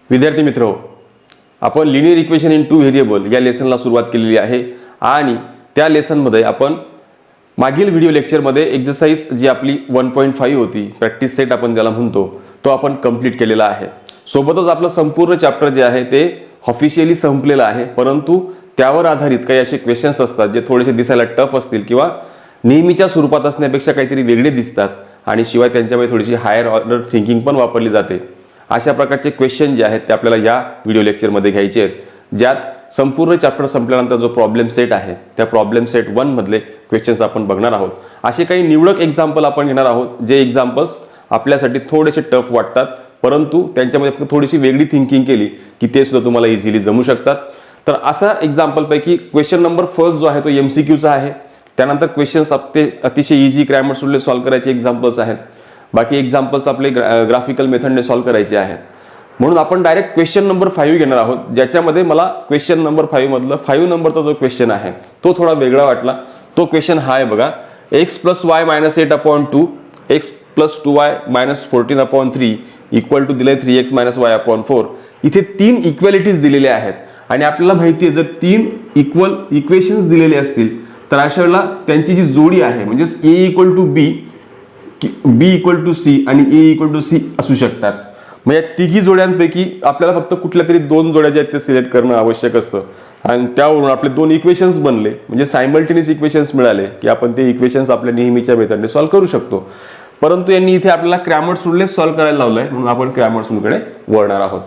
विद्यार्थी मित्र, आपण linear equation in two variable या लेसनला सुरुवात केलेली आहे आणि त्या लेसनमध्ये आपण मागील व्हिडिओ लेक्चरमध्ये एक्सरसाइज जी आपली 1.5 होती, प्रॅक्टिस सेट आपण त्याला म्हणतो, तो आपण कंप्लीट केलेला आहे। सोबतच आपलं संपूर्ण चॅप्टर जे आहे ते ऑफिशियली संपलेलं आहे, परंतु त्यावर आधारित काही असे क्वेश्चन्स असतात जे थोडेसे दिसायला टफ असतील किंवा नेहमीच्या स्वरूपात असण्यापेक्षा काहीतरी वेगळे दिसतात आणि शिवाय त्यांच्यामध्ये थोडीशी हायर ऑर्डर थिंकिंग पण वापरली जाते। अशा प्रकारचे क्वेश्चन जे आहेत ते आपल्याला या व्हिडिओ लेक्चरमध्ये घ्यायचे आहेत, ज्यात संपूर्ण चॅप्टर संपल्यानंतर जो प्रॉब्लेम सेट आहे त्या प्रॉब्लेम सेट 1 मधले क्वेश्चन्स आपण बघणार आहोत। असे काही निवडक एक्झाम्पल आपण घेणार आहोत, जे एक्झाम्पल्स आपल्यासाठी थोडेसे टफ वाटतात, परंतु त्यांच्यामध्ये फक्त थोडीशी वेगळी थिंकिंग केली की ते सुद्धा तुम्हाला इझिली जमू शकतात। तर असा एक्झाम्पल पैकी क्वेश्चन नंबर फर्स्ट जो आहे तो MCQचा आहे। त्यानंतर क्वेश्चन्स अतिशय इझी ग्रामर रूलने सॉल्व करायचे एक्झाम्पल्स आहेत, बाकी एक्झाम्पल्स आपले ग्राफिकल मेथडने सॉल्व करायचे आहेत। म्हणून आपण डायरेक्ट क्वेश्चन नंबर 5 घेणार आहोत, ज्याच्यामध्ये मला क्वेश्चन नंबर 5 मधला 5 नंबरचा जो क्वेश्चन आहे तो थोडा वेगळा वाटला। तो क्वेश्चन हा आहे बघा, x + y - 8/2 x + 2y - 14/3 equal to दिले 3x - y/4। इथे 3 इक्वॅलिटीज दिलेल्या आहेत आणि आपल्याला माहिती आहे जर 3 इक्वल इक्वेशन्स दिलेले असतील तर अशा वेळेला त्यांची जी जोडी आहे म्हणजे a = b, b = c आणि a = c असू शकतात। मग या तिघी जोड्यांपैकी आपल्याला फक्त कुठल्या तरी 2 जोड्या ज्या आहेत ते सिलेक्ट करणं आवश्यक असतं आणि त्यावरून आपले 2 इक्वेशन्स बनले, म्हणजे सायमल्टेनियस इक्वेशन्स मिळाले की आपण ते इक्वेशन्स आपल्या नेहमीच्या मेथडने सॉल्व करू शकतो। परंतु यांनी इथे आपल्याला क्रॅमर्स रूलने सॉल्व करायला लावलंय, म्हणून आपण क्रॅमर्स रूलकडे वळणार आहोत।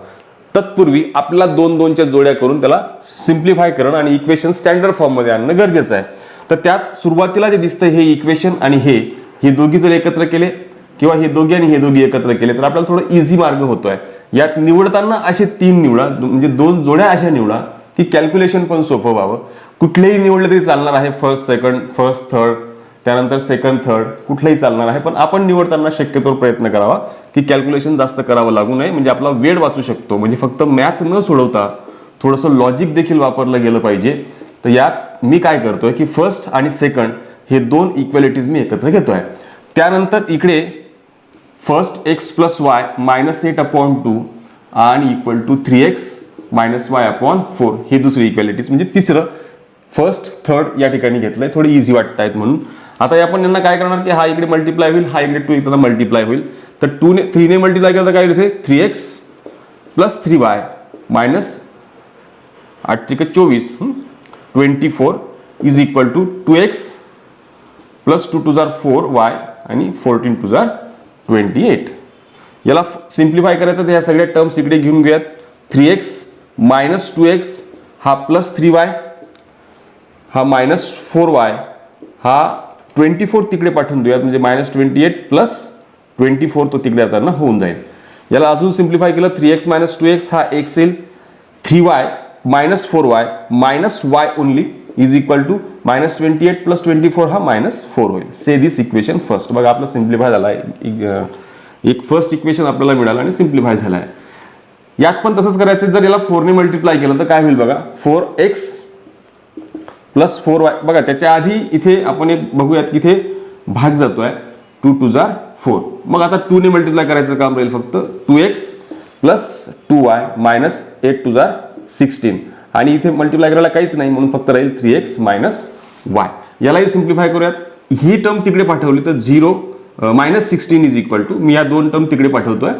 तत्पूर्वी आपल्याला 2-2च्या जोड्या करून त्याला सिम्प्लिफाय करणं आणि इक्वेशन स्टँडर्ड फॉर्म मध्ये आणणं गरजेचं आहे। तर त्यात सुरुवातीला जे दिसतंय हे इक्वेशन आणि हे दोघी जर एकत्र केले किंवा हे दोघे आणि हे दोघी एकत्र केले तर आपल्याला थोडा इझी मार्ग होतोय। यात निवडताना असे 3 निवडा, म्हणजे 2 जोड्या अशा निवडा की कॅल्क्युलेशन पण सोपं व्हावं। कुठलेही निवडलं तरी चालणार आहे, फर्स्ट थर्ड, त्यानंतर सेकंड थर्ड, कुठलेही चालणार आहे, पण आपण निवडताना शक्यतो प्रयत्न करावा की कॅल्क्युलेशन जास्त करावं लागू नये, म्हणजे आपला वेळ वाचू शकतो। म्हणजे फक्त मॅथ न सोडवता थोडंसं लॉजिक देखील वापरलं गेलं पाहिजे। तर यात मी काय करतोय की फर्स्ट आणि सेकंड हे 2 इक्वॅलिटीज मी एकत्र घेतोय। त्यानंतर इकडे फर्स्ट x + y - 8/2 आणि इक्वल टू 3x - y/4 हे दुसरी इक्वॅलिटीज, म्हणजे तिसरं फर्स्ट थर्ड या ठिकाणी घेतलंय, थोडी इझी वाटतायत म्हणून। आता आपण यांना काय करणार की हा इकडे मल्टिप्लाय होईल, हा इकडे 2 इकडे मल्टिप्लाय होईल, तर 3 ने मल्टिप्लाय केलं तर काय होईल, 3x + 3y - 8 × 24 24 is equal to 2x + 2 × 4y आणि 14 × 28। याला सिम्प्लिफाय करायचं तर ह्या सगळ्या टर्म्स इकडे घेऊन घेऊयात। 3x - 2x हा +3y हा -4y हा 24 तिकडे पाठवून देऊयात, म्हणजे -28 + 24 तो तिकडे आता होऊन जाईल। याला अजून सिम्प्लिफाय केलं 3x - 2x हा x येईल, 3y - 4y - y only is equal to -28 + 24 हा -4 होईल। So this equation first. बघा आपलं सिम्प्लिफाय झाला आहे, एक फर्स्ट इक्वेशन आपल्याला मिळालं आणि सिम्प्लिफाय झाला आहे। यात पण तसंच करायचं, जर याला 4 ने मल्टिप्लाय केलं तर काय होईल बघा, 4x + 4y। बघा त्याच्या आधी इथे आपण एक बघूयात की इथे भाग जातोय, 2 × 2 = 4। मग आता 2 ने मल्टिप्लाय करायचं काम राहील फक्त 2x + 2y - 8 × 16 आणि इथे मल्टिप्लाय करायला काहीच नाही, म्हणून फक्त राहील 3x - y। यालाही सिम्प्लिफाय करूयात, ही टर्म तिकडे पाठवली तर 0 -16 इज इक्वल टू, मी या 2 टर्म तिकडे पाठवतोय,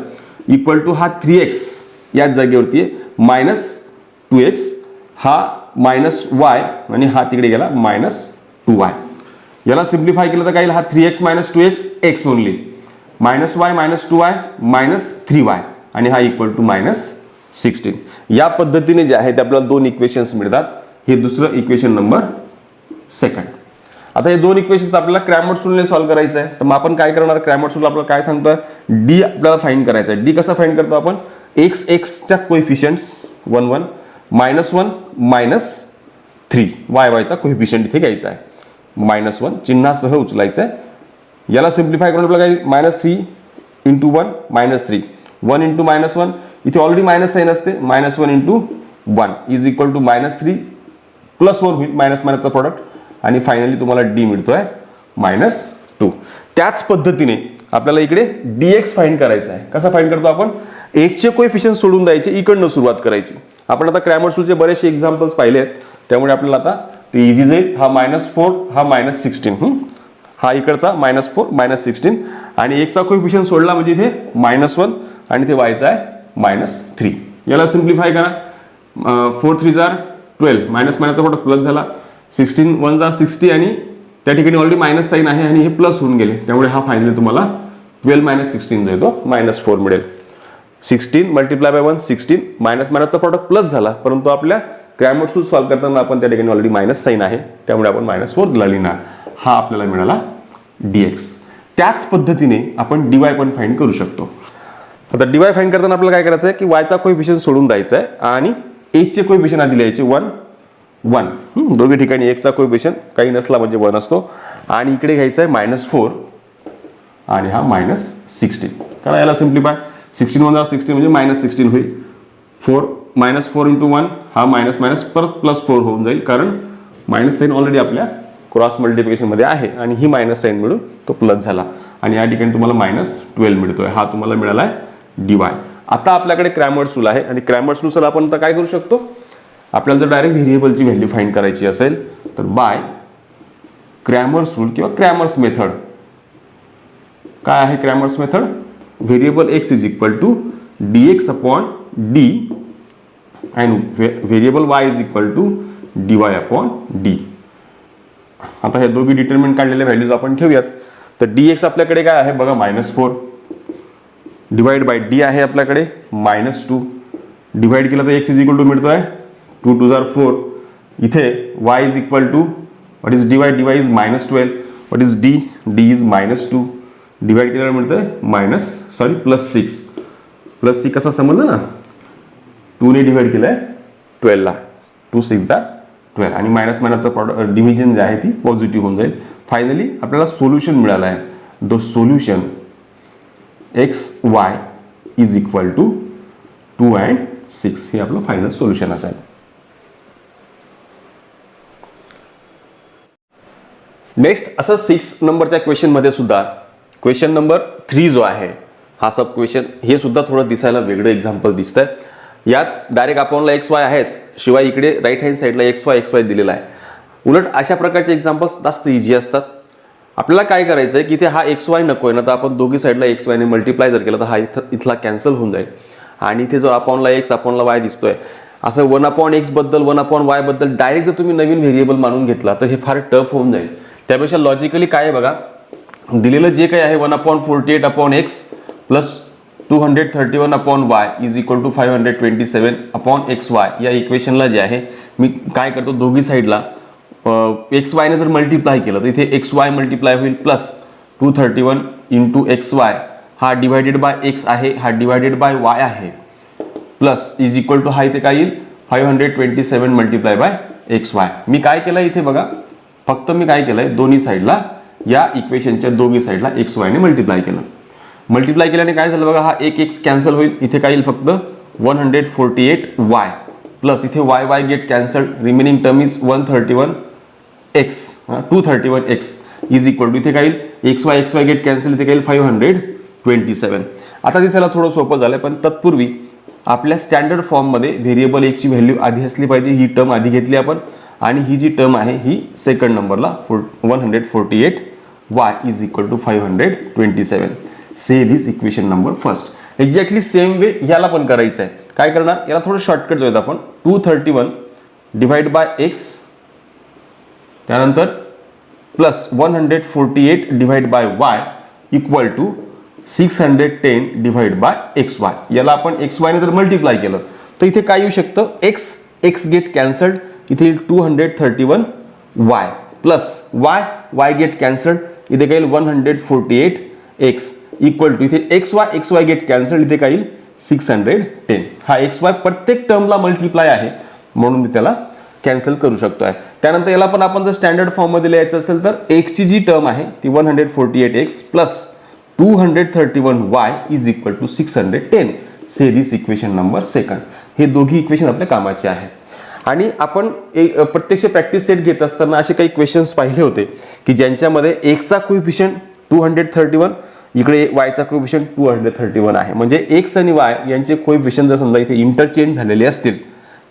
इक्वल टू हा 3x याच जागेवरती आहे, -2x हा -y आणि हा तिकडे गेला -2y। याला सिम्प्लिफाय केलं तर काय, हा 3x - 2x x only, -y - 2y -3y आणि हा इक्वल टू -16। या पद्धतीने जे आहे ते आपल्याला 2 इक्वेशन्स मिळतात। हे दुसरं इक्वेशन नंबर 2। आता हे 2 इक्वेशन्स आपल्याला क्रॅमर्स रूलने सॉल्व करायचं आहे, तर मग आपण काय करणार, क्रॅमर्स रूल आपल्याला काय सांगतोय, d आपल्याला फाइंड करायचा आहे। d कसा फाइंड करतो आपण, x च्या कोएफिशिएंट्स 1 1 -1 -3 y चा कोएफिशिएंट इथे घ्यायचा आहे, -1 चिन्हासह उचलायचं आहे। याला सिम्प्लिफाय करून आपल्याला काय, -3 × 1 -3 1 × -1 इथे ऑलरेडी मायनस साइन असते, -1 × 1 इज इक्वल टू -3 + 1 होईल, मायनसचा प्रोडक्ट, आणि फायनली तुम्हाला d मिळतोय -2। त्याच पद्धतीने आपल्याला इकडे dx फाइंड करायचा आहे। कसा फाइंड करतो आपण, एकचे कोएफिशियंट सोडून द्यायचे, इकडनं सुरुवात करायची. आपण आता क्रॅमर्स रूलचे बरेचसे एक्झाम्पल्स पाहिले आहेत, त्यामुळे आपल्याला आता ते इझी जाईल. हा -4 हा -16, हा इकडचा -4 -16 आणि एकचा कोएफिशियंट सोडला म्हणजे इथे -1 आणि ते वायचा आहे -3. याला सिम्प्लिफाय करा. 4 3 जार 12 मायनसचा प्रोडक्ट प्लस झाला. 16 1 जार 60 आणि त्या ठिकाणी ऑलरेडी मायनस साईन आहे आणि हे प्लस होऊन गेले, त्यामुळे हा फायनली तुम्हाला 12 - 16 जो येतो -4 मिळेल. 16 मल्टिप्लाय बाय 1 16 मायनसचा प्रोडक्ट प्लस झाला, परंतु आपल्या क्रॅमर्स रूल सॉल्व्ह करताना आपण त्या ठिकाणी ऑलरेडी मायनस साईन आहे, त्यामुळे आपण -4 दिला लिहिणार. हा आपल्याला मिळाला dx. त्याच पद्धतीने आपण dy पण फाइंड करू शकतो. आता dy फाइंड करताना आपल्याला काय करायचं आहे की y चा कोएफिशियंट सोडून द्यायचा आहे आणि h चे कोएफिशियंट आधी लिहायचे 1 1. दोघी ठिकाणी x चा कोएफिशियंट काही नसला म्हणजे 1 असतो आणि इकडे घ्यायचा आहे -4 आणि हा -16. करा याला सिम्प्लिफाय. 16 1 16 म्हणजे -16 होईल. 4 -4 × 1 हा मायनस परत +4 होऊन जाईल, कारण मायनस साईन ऑलरेडी आपल्या क्रॉस मल्टिप्लिकेशन मध्ये आहे आणि ही मायनस साईन मिळून तो प्लस झाला आणि या ठिकाणी तुम्हाला -12 मिळतोय. हा तुम्हाला मिळाला आहे dy. आता आपल्याकडे क्रॅमर्स रूल आहे आणि क्रॅमर्स नुसार आपण आता काय करू शकतो, आपल्याला जर डायरेक्ट व्हेरिएबलची व्हॅल्यू फाइंड करायची असेल तर बाय क्रॅमर्स रूल किंवा क्रॅमर्स मेथड. काय आहे Cramer's method? Variable x = dx upon d and variable y = dy upon d. आता हे दोघी डिटरमिनंट काढलेल्या व्हॅल्यूज आपण ठेवूयात. तर dx आपल्याकडे काय आहे बघा -4 डिवाइड बाय d आहे आपल्याकडे -2. डिवाइड केलं तर x = मिळतोय 2 2 जार 4. इथे y = what is dy? dy is -12. What is d? d is -2. Divide केल्यावर मिळतंय +6 कसा समजलं ना, 2 ने डिवाइड केलंय 12 ला, 2 6 जार 12 आणि मायनसचा प्रॉडक्ट डिव्हिजन जे आहे ती पॉझिटिव्ह होऊन जाईल. फायनली आपल्याला सोल्युशन मिळालं आहे. द सोल्युशन xy = 2 and 6 हे आपलं फायनल सोल्युशन असेल. नेक्स्ट असं 6 नंबरच्या क्वेश्चन मध्ये सुद्धा क्वेश्चन नंबर 3 जो आहे हा सब क्वेश्चन, हे सुद्धा थोडं दिसायला वेगळं एक्झाम्पल दिसतंय. यात डायरेक्ट अपॉनला xy आहेच, शिवाय इकडे राईट हँड साईडला xy दिलेला आहे. उलट अशा प्रकारचे एक्झाम्पल्स जास्त इझी असतात. आपल्याला काय करायचं आहे की इथे हा xy नको आहे ना, तर आपण दोघी साईडला xy ने मल्टिप्लाय जर केलं तर हा इथला कॅन्सल होऊन जाईल आणि इथे जो अपॉनला x अपॉनला y दिसतोय, असं 1/x बद्दल 1/y बद्दल डायरेक्ट जर तुम्ही नवीन व्हेरिएबल मानून घेतला तर हे फार टफ होऊन जाईल. त्यापेक्षा लॉजिकली काय आहे बघा, दिलेलं जे काही आहे 1/48/x प्लस 231/y = 527/xy या इक्वेशनला जे आहे मी काय करतो, दोघी साईडला xy ने जर मल्टिप्लाय केलं तर इथे xy मल्टिप्लाय होईल प्लस 231 × xy हा डिवायडेड बाय x आहे, हा डिवायडेड बाय y आहे, प्लस = हा इथे काय येईल 527 × xy. मी काय केलं इथे बघा, फक्त मी काय केलंय दोन्ही साईडला या इक्वेशनच्या दोघी साईडला xy ने मल्टिप्लाय केलं. मल्टिप्लाय केल्याने काय झालं बघा, हा एक x कॅन्सल होईल, इथे काय येईल फक्त 148y प्लस इथे y get cancel, remaining term is 231x इथे काय येईल xy गेट कॅन्सल, इथे काय येईल 527. आता दिसायला थोडं सोपं झालंय, पण तत्पूर्वी आपल्या स्टँडर्ड फॉर्म मध्ये व्हेरिएबल x ची व्हॅल्यू आधी असली पाहिजे. ही टर्म आधी घेतली आपण आणि ही जी टर्म आहे ही सेकंड नंबरला 148y = 527. Say this equation number first. Exactly same way याला पण करायचं आहे. काय करणार, याला थोडं शॉर्टकट जाऊयात आपण. 231 डिवाइड बाय x त्यानंतर plus 148 divide by y = 610 divide by xy. याला आपण xy ने जर मल्टिप्लाय केलं तर इथे काय येऊ शकतं, x गेट कॅन्सल्ड, इथे 231y plus y gate cancelled, इथे काय येईल 148x = इथे xy गेट कॅन्सल, इथे काय येईल 610. हा xy प्रत्येक टर्मला मल्टिप्लाय आहे म्हणून मी त्याला कॅन्सल करू शकतोय. त्यानंतर याला पण आपण जर स्टँडर्ड फॉर्म मध्ये लिहायचं असेल तर x ची जी टर्म आहे ती 148x plus 231y = 610. Say this equation number second. हे दोघी इक्वेशन आपल्या कामाचे आहेत. आणि आपण प्रत्यक्ष प्रॅक्टिस सेट घेत असताना असे काही क्वेश्चन्स पाहिले होते की ज्यांच्यामध्ये x चा कोएफिशियंट 231 इकडे वायचा कोएफिशियंट 231 आहे. म्हणजे एक्स आणि वाय यांचे कोएफिशियंट जर समजा इथे इंटरचेंज झालेले असतील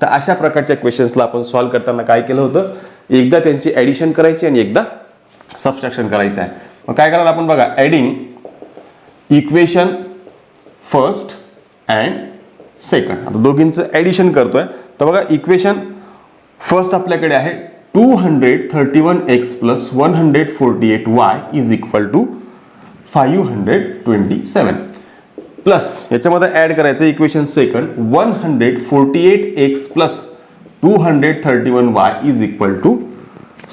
तर अशा प्रकारच्या क्वेश्चन्सला आपण सॉल्व्ह करताना काय केलं होतं, एकदा त्यांची ॲडिशन करायची आणि एकदा सबट्रॅक्शन करायचं आहे. मग काय करायला आपण बघा, adding equation first and second. आता दोघींचं ॲडिशन करतोय तर बघा, इक्वेशन फर्स्ट आपल्याकडे आहे 231x + 148y is equal to 527 plus याच्यामध्ये ॲड करायचं equation second 148x + 231y is equal to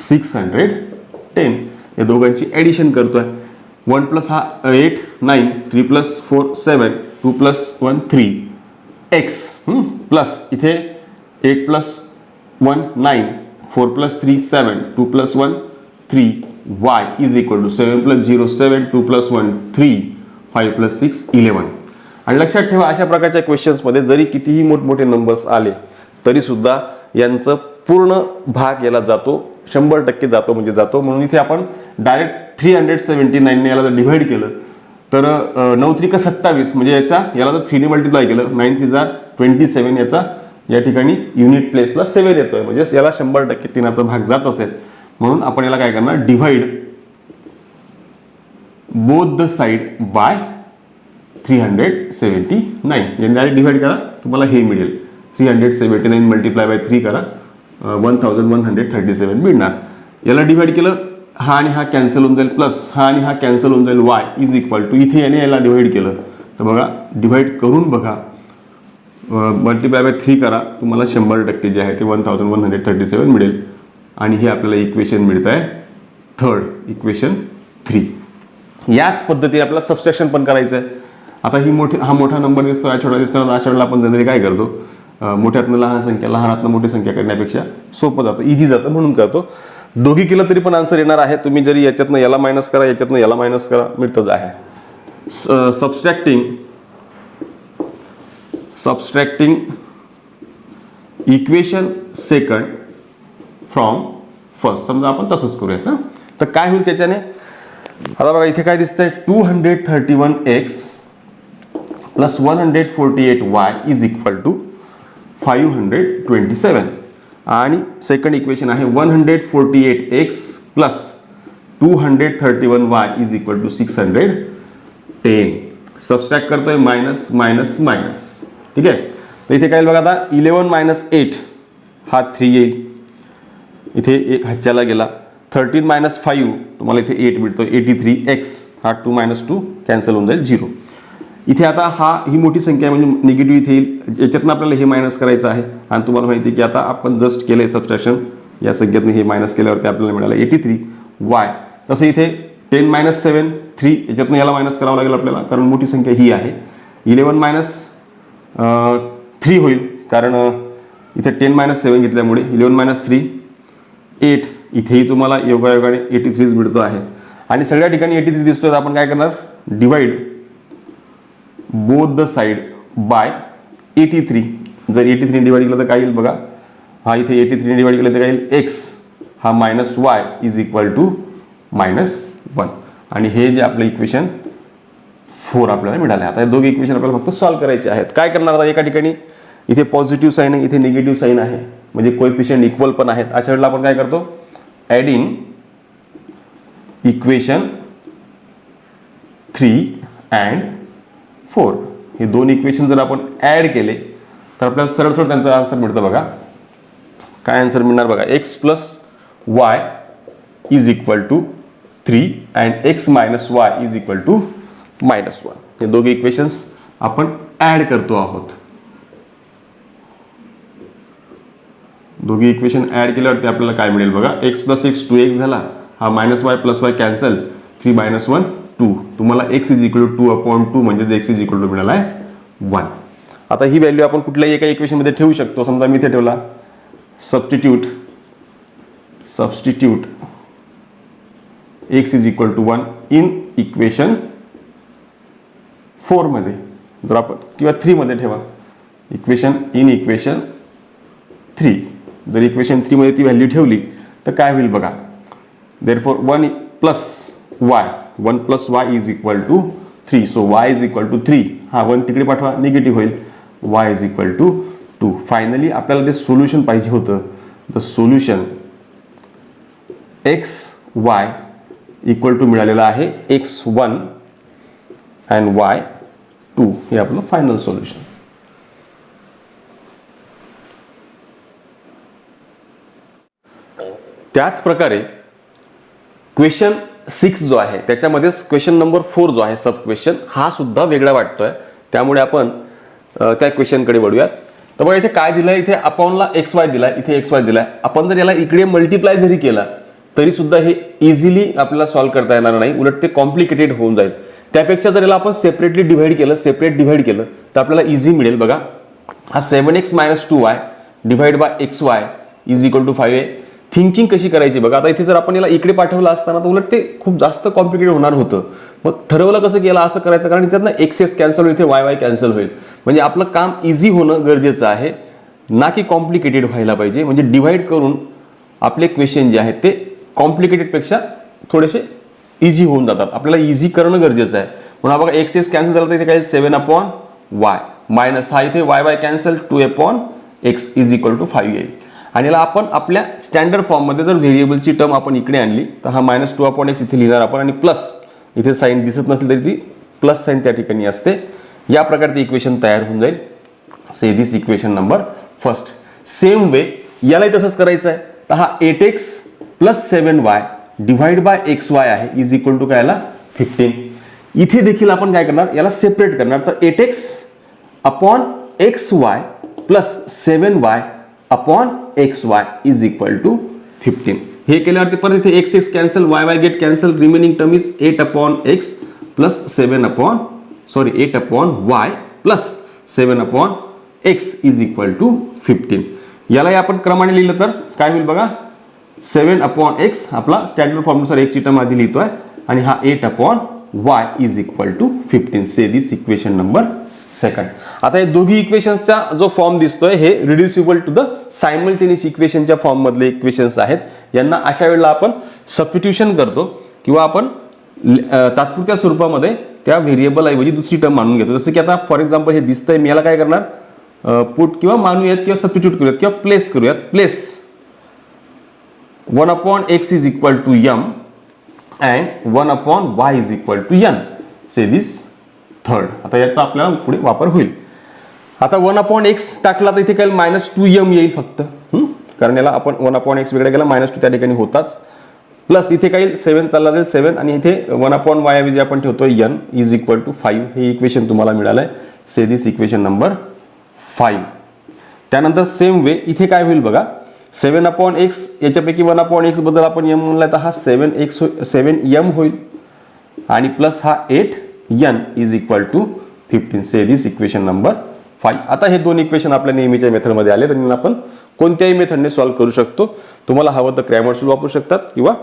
610. या दोघांची ॲडिशन करतोय. 1 + हा 8 9 3 + 4 7 2 + 1 3 x प्लस इथे 8 + 1 9 4 + 3 7 2 + 1 3 y इज इक्वल टू 7 + 0 7 2 + 1 3 5 + 6 11. आणि लक्षात ठेवा, अशा प्रकारच्या क्वेश्चन्समध्ये जरी कितीही मोठमोठे नंबर्स आले तरी सुद्धा यांचं पूर्ण भाग याला जातो, 100% जातो म्हणजे जातो. म्हणून इथे आपण डायरेक्ट 379 ने याला जर डिव्हाइड केलं तर 9 त्रिक 27 म्हणजे याला जर 3 ने मल्टिप्लाय केलं 9 3 जार 27 याचा या ठिकाणी युनिट प्लेसला 7 येतोय. म्हणजे याला 100% 3चा भाग जात असेल. म्हणून आपण याला काय करणार, divide both the side by 379. यांनी डायरेक्ट डिव्हाइड करा, तुम्हाला हे मिळेल. 379 मल्टिप्लाय बाय 3 करा, 1137 मिळणार. याला डिव्हाइड केलं, हा आणि हा कॅन्सल होऊन जाईल, प्लस हा आणि हा कॅन्सल होऊन जाईल, y इज इक्वल टू इथे याने याला डिव्हाइड केलं तर बघा, डिव्हाइड करून बघा, मल्टिप्लाय बाय 3 करा, तुम्हाला 100% जे आहे ते 1137 मिळेल. आणि हे आपल्याला इक्वेशन मिळत आहे थर्ड, इक्वेशन 3. याच पद्धतीने आपल्याला सबट्रॅक्शन पण करायचं आहे. आता हा मोठा नंबर दिसतो, हा छोटा दिसतो. अशा वेळेला आपण जनरली काय करतो, मोठ्यातनं लहान संख्या, लहानातनं मोठी संख्या करण्यापेक्षा सोपं जातं, इझी जातं म्हणून करतो. दोघी केलं तरी पण आन्सर येणार आहे. तुम्ही जरी याच्यातनं याला मायनस करा, याच्यातनं याला मायनस करा, मिळतच आहे. Subtracting equation second from first. समजा आपण तसंच करूयात ना, तर काय होईल त्याच्याने. आता बघा इथे काय दिसतंय, 231x + 148y is equal to 527. आणि सेकंड इक्वेशन आहे 148x + 231y is equal to 610. Subtract करतोय, मायनस मायनस मायनस. ठीक आहे. तर इथे काय बघा, आता 11 - 8 हा 3 येईल, इथे एक हातच्याला गेला. 13 - 5 तुम्हाला इथे 8 मिळतो, 83x हा 2 - 2 कॅन्सल होऊन जाईल 0. इथे आता ही मोठी संख्या आहे म्हणजे निगेटिव्ह इथे येईल. याच्यातनं आपल्याला हे मायनस करायचं आहे. आणि तुम्हाला माहिती आहे की आता आपण जस्ट केलंय सबट्रॅक्शन, या संख्येतनं हे मायनस केल्यावरती आपल्याला मिळालं 83y. तसं इथे 10 - 7 3 याच्यातनं याला मायनस करावं लागेल आपल्याला, कारण मोठी संख्या ही आहे. 11 - 3 होईल, कारण इथे 10 - 7 घेतल्यामुळे 11 - 3 8. इथेही तुम्हाला योगायोगाने 83 मिळतो आहे. आणि सगळ्या ठिकाणी 83 दिसतोय. तर आपण काय करणार, divide both the side by 83. जर 83 डिवाइड केलं तर काय येईल बघा, हा इथे 83 डिवाइड केलं तर काय येईल, x हा -y इज इक्वल टू -1. आणि हे जे आपलं इक्वेशन 4 आपल्याला मिळालं. आता हे दोघे इक्वेशन आपल्याला फक्त सॉल्व्ह करायचे आहेत. काय करणार, आता एका ठिकाणी इथे पॉझिटिव्ह साईन आहे, इथे निगेटिव्ह साईन आहे, म्हणजे कोएफिशियंट इक्वल पण आहेत. अशा वेळेला आपण काय करतो, ॲडिंग इक्वेशन 3 अँड 4. हे दोन इक्वेशन जर आपण ॲड केले तर आपल्याला सरळ सरळ त्यांचा आन्सर मिळतं. बघा काय आन्सर मिळणार बघा, x + y is equal to 3 and x - y is equal to -1. हे दोघे इक्वेशन्स आपण ॲड करतो आहोत. दोघी इक्वेशन ॲड केल्यावरती आपल्याला काय मिळेल बघा, x + x 2x झाला, हा -y + y कॅन्सल, 3 - 1 2. तुम्हाला x इज इक्वल टू 2/2 म्हणजेच x इज इक्वल टू मिळाला आहे 1. आता ही व्हॅल्यू आपण कुठल्याही एका इक्वेशन मध्ये ठेवू शकतो. समजा मी इथे ठेवला, substitute x is equal to 1 in equation 4 मध्ये, जर आपण किंवा 3 मध्ये ठेवा, इक्वेशन 3. जर इक्वेशन 3 मध्ये ती व्हॅल्यू ठेवली तर काय होईल बघा, therefore 1 + Y, 1 + y = 3. So y = 3. हा 1 तिकडे पाठवा, निगेटिव्ह होईल. y = 2. फायनली आपल्याला ते सोल्युशन पाहिजे होतं. द सोल्युशन xy = मिळालेलं आहे x1 अँड y2. हे आपलं फायनल सोल्युशन. त्याच प्रकारे क्वेश्चन 6 जो आहे त्याच्यामध्ये क्वेश्चन नंबर 4 जो आहे सब क्वेश्चन, हा सुद्धा वेगळा वाटतोय. त्यामुळे आपण त्या क्वेश्चनकडे वळूयात. तर बघा इथे काय दिलंय, इथे अपॉनला xy दिलाय, इथे xy दिलाय. आपण जर याला इकडे मल्टिप्लाय जरी केला तरी सुद्धा हे इझिली आपल्याला सॉल्व्ह करता येणार नाही, उलट ते कॉम्प्लिकेटेड होऊन जाईल. त्यापेक्षा जर याला आपण सेपरेट डिव्हाइड केलं तर आपल्याला इझी मिळेल. बघा हा 7x - 2y divide by xy = 5a. Thinking कशी करायची बघा. आता इथे जर आपण याला इकडे पाठवलं असताना तर उलट ते खूप जास्त कॉम्प्लिकेटेड होणार होतं. मग ठरवलं कसं की याला असं करायचं, कारण त्याच्यात ना एक्स कॅन्सल होईल, इथे वाय कॅन्सल होईल. म्हणजे आपलं काम इझी होणं गरजेचं आहे, ना की कॉम्प्लिकेटेड व्हायला पाहिजे. म्हणजे डिवाइड करून आपले क्वेश्चन जे आहेत ते कॉम्प्लिकेटेड पेक्षा थोडेसे इझी होऊन जातात. आपल्याला इझी करणं गरजेचं आहे. म्हणून बघा एक्स कॅन्सल झालं तर इथे काय 7/y मायनस हा इथे y कॅन्सल 2/x = 5 येईल. आणि याला आपण आपल्या स्टँडर्ड फॉर्ममध्ये जर व्हेरिएबलची टर्म आपण इकडे आणली तर हा -2/x इथे लिहिणार आपण, आणि प्लस इथे साईन दिसत नसेल तरी ती प्लस साईन त्या ठिकाणी असते. या प्रकारचे इक्वेशन तयार होऊन जाईल. Say this equation number first. Same way यालाही तसंच करायचं आहे. तर हा 8x + 7y divide by xy आहे = काय याला 15. इथे देखील आपण काय करणार, याला सेपरेट करणार. तर 8x upon xy + 7y upon xy = 15. हे केल्यावरती परत इथे x cancel, y get cancel, remaining term is 8/x + 7/y + 7/x = 15. यालाही आपण क्रमाने लिहिलं तर काय होईल बघा, 7/x आपला स्टँडर्ड फॉर्मनुसार x ची टर्म आधी लिहितोय, आणि हा 8/y = 15. Say this equation number second. आता हे दोघी इक्वेशन्सचा जो फॉर्म दिसतोय हे रिड्युसिबल टू द सायमल्टेनियस इक्वेशनच्या फॉर्म मधले इक्वेशन्स आहेत. यांना अशा वेळेला आपण सबस्टिट्यूशन करतो किंवा आपण तात्पुरत्या स्वरूपामध्ये त्या व्हेरिएबल ऐवजी दुसरी टर्म मानून घेतो. जसं की आता फॉर एक्झाम्पल हे दिसतंय, मी याला काय करणार, पुट किंवा मानूयात किंवा सबस्टिट्यूट करूयात किंवा प्लेस करूयात. Place 1/x = m and 1/y = n. Say this third. आता याचा आपल्याला पुढे वापर होईल. आता 1/x टाकला तर इथे काय -2m येईल फक्त, कारण याला आपण 1/x वेगळा केला, -2 त्या ठिकाणी होताच. प्लस इथे काही 7 चालला जाईल 7, आणि इथे 1/y ऐवजी आपण ठेवतोय n = 5. हे इक्वेशन तुम्हाला मिळालंय. से दिस इक्वेशन नंबर 5. त्यानंतर सेम वे इथे काय होईल बघा, 7/x याच्यापैकी 1/x बद्दल आपण m म्हणलाय तर हा 7m होईल, आणि प्लस हा 8n = 15. Say this equation number 5. आता हे दोन इक्वेशन आपल्या नेहमीच्या मेथडमध्ये आले, तर आपण कोणत्याही मेथडने सॉल्व्ह करू शकतो. तुम्हाला हवं तर क्रॅमर्स वापरू शकतात किंवा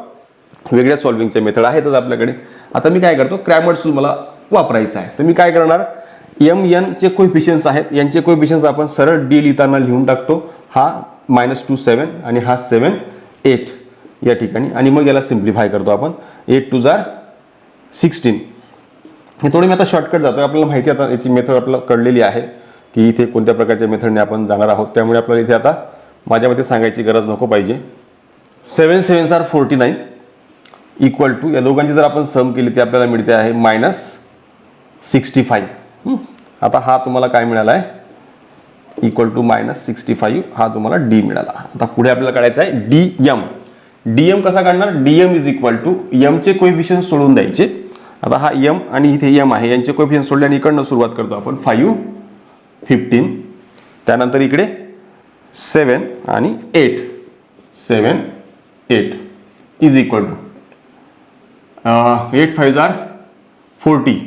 वेगळ्या सॉल्व्हिंगचे मेथड आहेतच आपल्याकडे. आता मी काय करतो, क्रॅमर्स मला वापरायचं आहे, तर मी काय करणार, n चे कोएफिशियंट्स आहेत, यांचे कोएफिशियंट्स आपण सरळ d लिहिताना लिहून टाकतो. हा -2 7 आणि हा 7 8 या ठिकाणी, आणि मग याला सिम्प्लिफाय करतो आपण. 8 2 16. हे थोडे मी आता शॉर्टकट जातो, आपल्याला माहिती आता याची मेथड आपल्याला कळलेली आहे की इथे कोणत्या प्रकारच्या मेथडने आपण जाणार आहोत. त्यामुळे आपल्याला इथे आता माझ्यामध्ये सांगायची गरज नको पाहिजे. 7 7 are 49 = या दोघांची जर आपण सम केली तर आपल्याला मिळते आहे -65. आता हा तुम्हाला काय मिळाला आहे, -65. हा तुम्हाला d मिळाला. आता पुढे आपल्याला काढायचं आहे dm. dm कसा काढणार, dm = m चे कोएफिशियंट सोडून द्यायचे. आता हा m आणि इथे m आहे, यांचे कोएफिशियंट सोडले आणि इकडनं सुरुवात करतो आपण. 5 15, त्यानंतर इकडे 7 आणि 8 7 8 = 8 5 are 40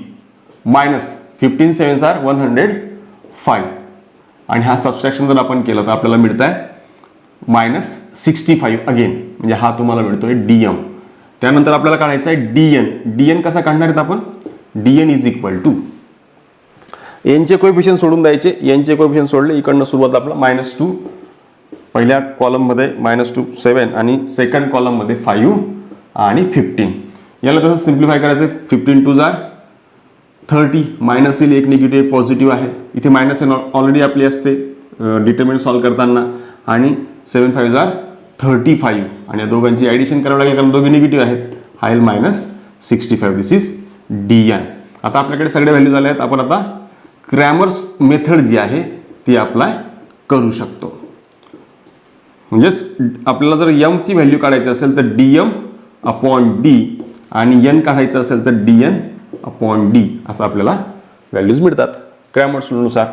-15 7 are 105, आणि हा सबस्ट्रॅक्शन जर आपण केलं तर आपल्याला मिळत आहे -65 अगेन. म्हणजे हा तुम्हाला मिळतोय dm. त्यानंतर आपल्याला काढायचं आहे dn. dn कसा काढणार आहेत आपण, dn = n चे कोएफिशियंट सोडून द्यायचे. n चे कोएफिशियंट सोडले, इकडनं सुरुवात आपला -2 पहिल्या कॉलम मध्ये -2 7 आणि सेकंड कॉलम मध्ये 5 आणि 15. याला तसं सिम्प्लिफाय करायचं. 15 2 30 मायनस येईल, एक निगेटिव्ह पॉझिटिव्ह आहे, इथे मायनस ऑलरेडी आपली असते डिटर्मिनंट सॉल्व्ह करताना. आणि 7 5 35 आणि या दोघांची ॲडिशन करावं लागेल कारण दोघे निगेटिव्ह आहेत. हा येईल -65. दिस इज DN. आता आपल्याकडे सगळ्या व्हॅल्यू झाल्या आहेत. आपण आता क्रॅमर्स मेथड जी आहे ती अप्लाय करू शकतो. म्हणजेच आपल्याला जर m ची व्हॅल्यू काढायची असेल तर dm/d आणि n काढायचं असेल तर dn/d असं आपल्याला व्हॅल्यूज मिळतात क्रॅमर्स रूलनुसार.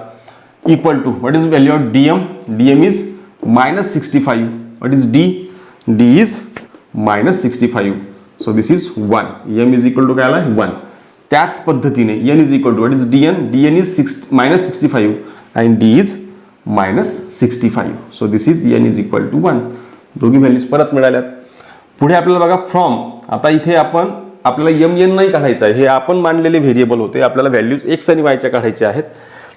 Equal to what is value of dm? dm is -65. What is d? d is -65. So this is 1. m is equal to काय आला 1. त्याच पद्धतीने n is equal to what is dn? dn is -65 आणि d is -65. So this is n is equal to 1. दोघी values परत मिळाल्यात. पुढे आपल्याला बघा फ्रॉम. आता इथे आपल्याला m n नाही काढायचं आहे, हे आपण मानलेले व्हेरिएबल होते. आपल्याला व्हॅल्यूज x आणि y च्या काढायच्या आहेत.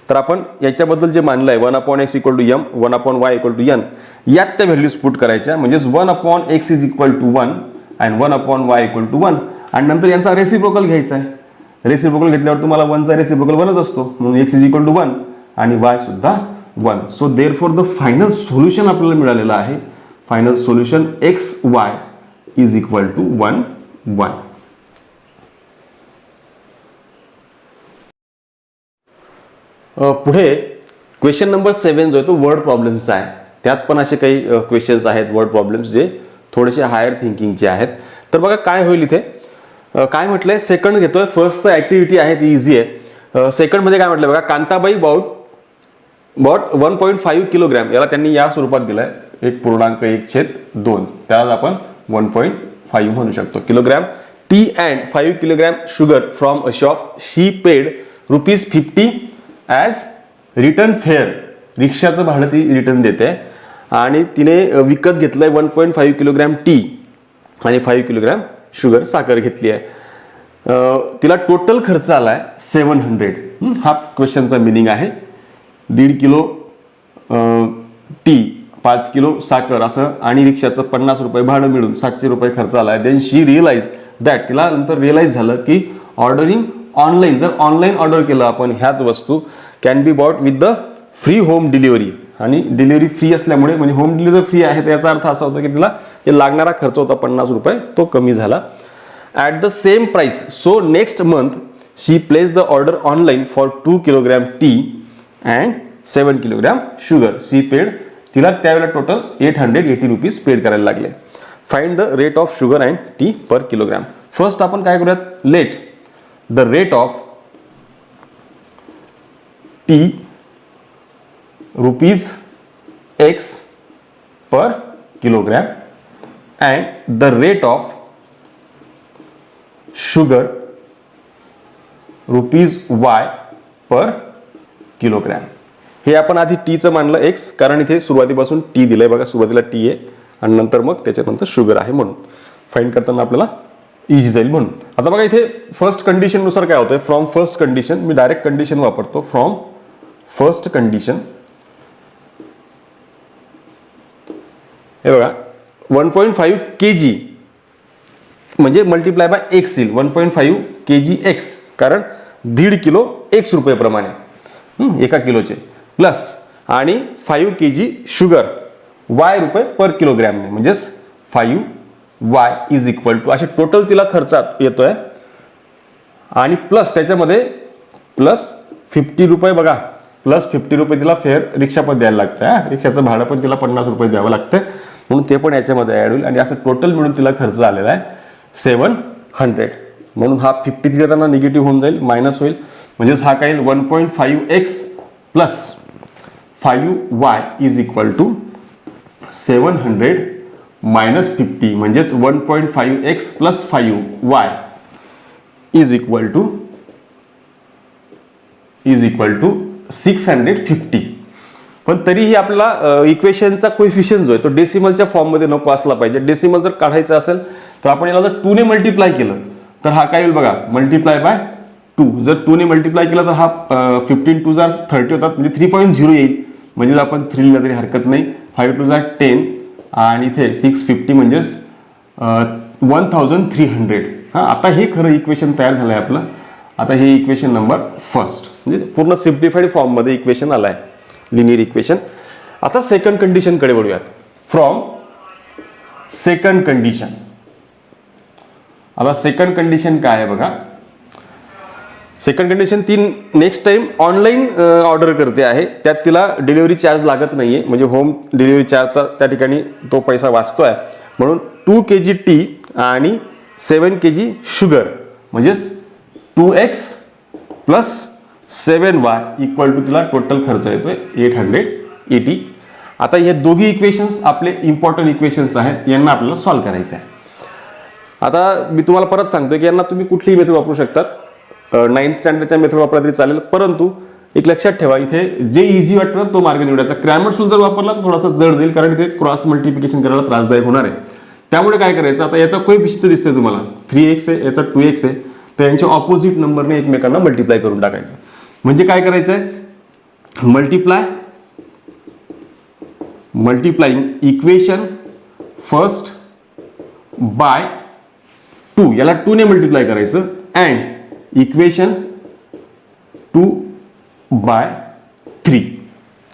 तर आपण याच्याबद्दल जे मानलं आहे 1/x equal to m, 1/y equal to n, यात त्या व्हॅल्यूज पुट करायच्या. म्हणजेच 1/x इज इक्वल टू 1 आणि 1/y इक्वल टू 1 आणि नंतर यांचा रेसिप्रोकल घ्यायचा आहे. रेसिप्रोकल घेतल्यावर तुम्हाला 1चा रेसिप्रोकल 1च असतो, म्हणून x इज इक्वल टू 1 आणि y सुद्धा 1. So therefore the final solution आपल्याला मिळालेलं आहे. Final solution xy is equal to 1 1. पुढे क्वेश्चन नंबर 7 जो आहे तो वर्ड प्रॉब्लेम्सचा आहे. त्यात पण असे काही क्वेश्चन्स आहेत वर्ड प्रॉब्लेम्स जे थोडेसे हायर थिंकिंगचे आहेत. तर बघा काय होईल इथे. काय म्हटलंय, सेकंड घेतोय. फर्स्ट ऍक्टिव्हिटी आहे ती इझी आहे. सेकंड मध्ये काय म्हटलंय बघा, कांताबाई बॉट 1.5 किलोग्रॅम. याला त्यांनी या स्वरूपात दिलाय 1.1/2. त्याला आपण 1.5 म्हणू शकतो kilogram. Tea and 5 kilogram sugar from a shop. She paid ₹50 as return fare. रिक्षाचं भाडं ती रिटर्न देते आणि तिने विकत घेतलंय 1.5 किलोग्रॅम टी आणि 5 किलोग्रॅम शुगर साखर घेतली आहे. तिला टोटल खर्च आलाय 700. हा क्वेश्चनचा मिनिंग आहे. 1.5 किलो टी, 5 किलो साखर असं आणि रिक्षाचं 50 रुपये भाडं मिळून 700 रुपये खर्च आलाय. Then she realize that. तिला नंतर रिअलाइज झालं की ऑर्डरिंग ऑनलाईन, जर ऑनलाईन ऑर्डर केलं आपण ह्याच वस्तू, can be bought with the free home delivery. आणि डिलिव्हरी फ्री असल्यामुळे म्हणजे होम डिलिव्हरी फ्री आहे तर याचा अर्थ असा होता की तिला जे लागणारा खर्च होता 50 रुपये तो कमी झाला. At the same price. So next month she place the order online for 2 kilogram tea and 7 kilogram sugar. She paid. तिला त्यावेळेला टोटल 880 रुपीज पेड करायला लागले. Find the rate of sugar and T per kilogram. First आपण काय करूयात, let the rate of T ₹x per kilogram and the rate of sugar ₹y per kilogram. हे आपण आधी टी चं मानलं x, कारण इथे सुरुवातीपासून टी दिलंय बघा. सुरुवातीला टी आहे आणि नंतर मग त्याच्यानंतर शुगर आहे, म्हणून फाइंड करताना आपल्याला इझी जाईल म्हणून. आता बघा इथे फर्स्ट कंडिशन नुसार काय होतंय, from first condition. Me direct condition वापरतो. फ्रॉम फर्स्ट कंडिशन हे बघा 1.5 kg म्हणजे मल्टिप्लाय बाय एक्स येईल. 1.5 kg x, कारण 1.5 किलो x रुपये प्रमाणे एका किलोचे, प्लस आणि 5 kg शुगर y रुपये पर किलोग्रॅमने, म्हणजेच 5y इज इक्वल टू असे टोटल तिला खर्च येतोय. आणि प्लस त्याच्यामध्ये प्लस 50 रुपये बघा, प्लस 50 रुपये तिला फेअर रिक्षा पण द्यायला लागतं. रिक्षाचं भाडं पण तिला 50 रुपये द्यावं लागतं, म्हणून ते पण याच्यामध्ये ऍड होईल. आणि असं टोटल मिळून तिला खर्च आलेला आहे 700. म्हणून हा 50 तिला त्यांना निगेटिव्ह होऊन जाईल, मायनस होईल. म्हणजेच हा काय 1.5x plus 5y is equal to 700 minus 50, म्हणजेच 1.5x plus 5y is equal to 650. पण तरीही आपला इक्वेशनचा कोएफिशियंट जो आहे तो डेसिमलच्या फॉर्ममध्ये नको असला पाहिजे. डेसिमल जर काढायचं असेल तर आपण याला जर 2 ने मल्टिप्लाय केलं तर हा काय होईल बघा, मल्टिप्लाय बाय 2. जर 2 ने मल्टिप्लाय केलं तर हा 15 2 30 होतात, म्हणजे 3.0 येईल. म्हणजे आपण 3 लिहिलं तरी हरकत नाही. 5 2 10 आणि इथे 650 म्हणजेच 1300 आता हे खरं इक्वेशन तयार झालं आहे आपलं. आता हे इक्वेशन नंबर फर्स्ट म्हणजे पूर्ण सिम्प्लिफाईड फॉर्ममध्ये इक्वेशन आलं आहे लिनियर इक्वेशन. आता सेकंड कंडिशनकडे वळूयात. From second condition. आता सेकंड कंडिशन काय आहे बघा. सेकंड कंडिशन ती नेक्स्ट टाइम ऑनलाईन ऑर्डर करते आहे, त्यात तिला डिलिव्हरी चार्ज लागत नाहीये, म्हणजे होम डिलिव्हरी चार्जचा त्या ठिकाणी तो पैसा वाचतोय. म्हणून 2 kg टी आणि 7 kg शुगर म्हणजेच 2x plus 7y equal to तिला टोटल खर्च येतोय 880. आता हे दोघी इक्वेशन्स आपले इम्पॉर्टंट इक्वेशन्स आहेत, यांना आपल्याला सॉल्व्ह करायचं आहे. आता मी तुम्हाला परत सांगतो की यांना तुम्ही कुठलीही मेथड वापरू शकतात. 9th स्टँडर्डच्या मेथड वापरला तरी चालेल, परंतु एक लक्षात ठेवा इथे जे इझी वाटतं ना तो मार्ग निवडायचा. क्रॅमर्स रूल जर वापरला तर थोडासा जड जाईल, कारण इथे क्रॉस मल्टिप्लिकेशन करायला त्रासदायक होणार आहे. त्यामुळे काय करायचं, आता याचा कोएफिशियंट दिसतोय तुम्हाला 3x आहे, याचा 2x आहे, तर यांच्या ऑपोजिट नंबरने एकमेकांना मल्टिप्लाय करून टाकायचं. म्हणजे काय करायचं आहे, मल्टिप्लाइंग इक्वेशन फर्स्ट बाय 2, याला 2 ने मल्टिप्लाय करायचं, अँड इक्वेशन 2 बाय 3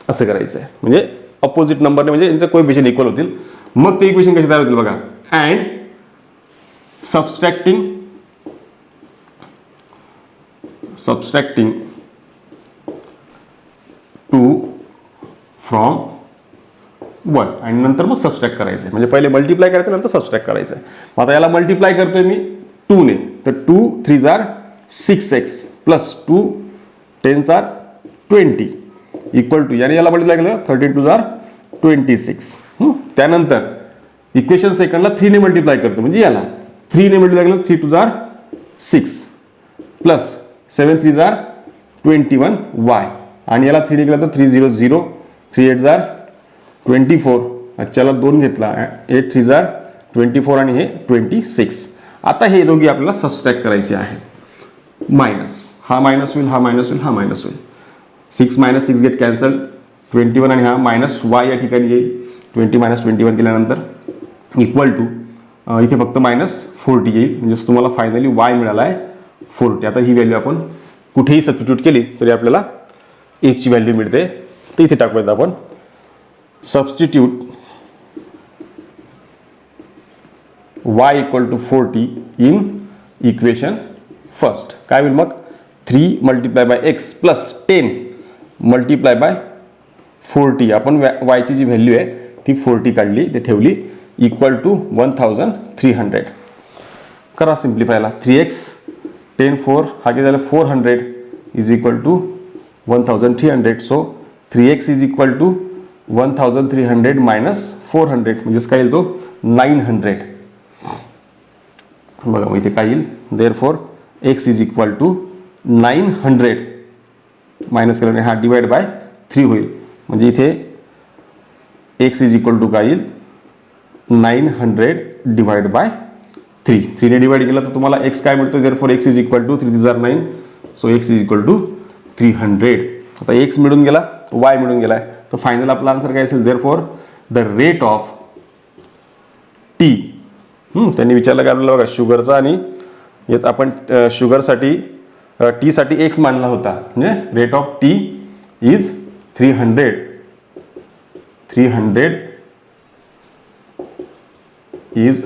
असं करायचं आहे. म्हणजे ऑपोजिट नंबरने, म्हणजे यांचे कोएफिशियंट इक्वल होतील. मग ते इक्वेशन कसे तयार होतील बघा. अँड सबस्ट्रॅक्टिंग 2 फ्रॉम 1 आणि नंतर मग सबस्ट्रॅक्ट करायचं आहे. म्हणजे पहिले मल्टिप्लाय करायचं, नंतर सबस्ट्रॅक्ट करायचं आहे. आता याला मल्टिप्लाय करतोय मी 2 ने, तर 2 3 jar 6x plus 2 10 jar 20 equal to, याने याला मल्टिप्लाय केलं 13 2 जार 26. त्यानंतर इक्वेशन सेकंडला 3 ने मल्टिप्लाय करतो, म्हणजे याला 3 ने मल्टिप्लाय केलं 3 2 जार 6 प्लस 7 3 जार 21y आणि याला 3 ने केलं तर 3 0 0 3 8 जार 24. अच्छाला 2 घेतला, 8 3 जार 24 आणि हे 26. आता हे दोघी आपल्याला सबस्ट्रॅक्ट करायचे आहे. मायनस, हा मायनस होईल, हा मायनस होईल, हा मायनस होईल. 6 मायनस 6 गेट कॅन्सल, 21 आणि हा मायनस y या ठिकाणी येईल. 20 मायनस 21 केल्यानंतर इक्वल टू इथे फक्त मायनस 40 येईल, म्हणजे तुम्हाला फायनली y मिळाला आहे 40. आता ही व्हॅल्यू आपण कुठेही सबस्टिट्यूट केली तरी आपल्याला a ची व्हॅल्यू मिळते. तर इथे टाकूयात आपण substitute y equal to 40 in equation first. काय होईल मग, 3 multiply by x plus 10 multiply by 40. आपण y ची जी व्हॅल्यू आहे ती 40 काढली, ते ठेवली, इक्वल टू 1300. करा सिम्प्लिफायला. 3x 10 4 हा किती झाला 400 is equal to 1300. So 3x is equal to 1300 minus 400 म्हणजेच काय येईल तो 900. बघा मग इथे काय येईल, therefore x is equal to 900 minus केल्याने हा डिवाइड बाय 3 होईल. म्हणजे इथे x इज इक्वल टू काय येईल 900 डिवाइड बाय 3. 3 ने डिवाइड केलं तर तुम्हाला x काय मिळतो, therefore x is equal to 3 3 9. So x is equal to 300. आता x मिळून गेला, y मिळून गेलाय, तर फायनल आपला आन्सर काय असेल, therefore the rate of t. त्यांनी विचारलं काय आपल्याला बघा शुगरचा, आणि यात आपण शुगरसाठी टी साठी x मानला होता, म्हणजे rate of T is 300 is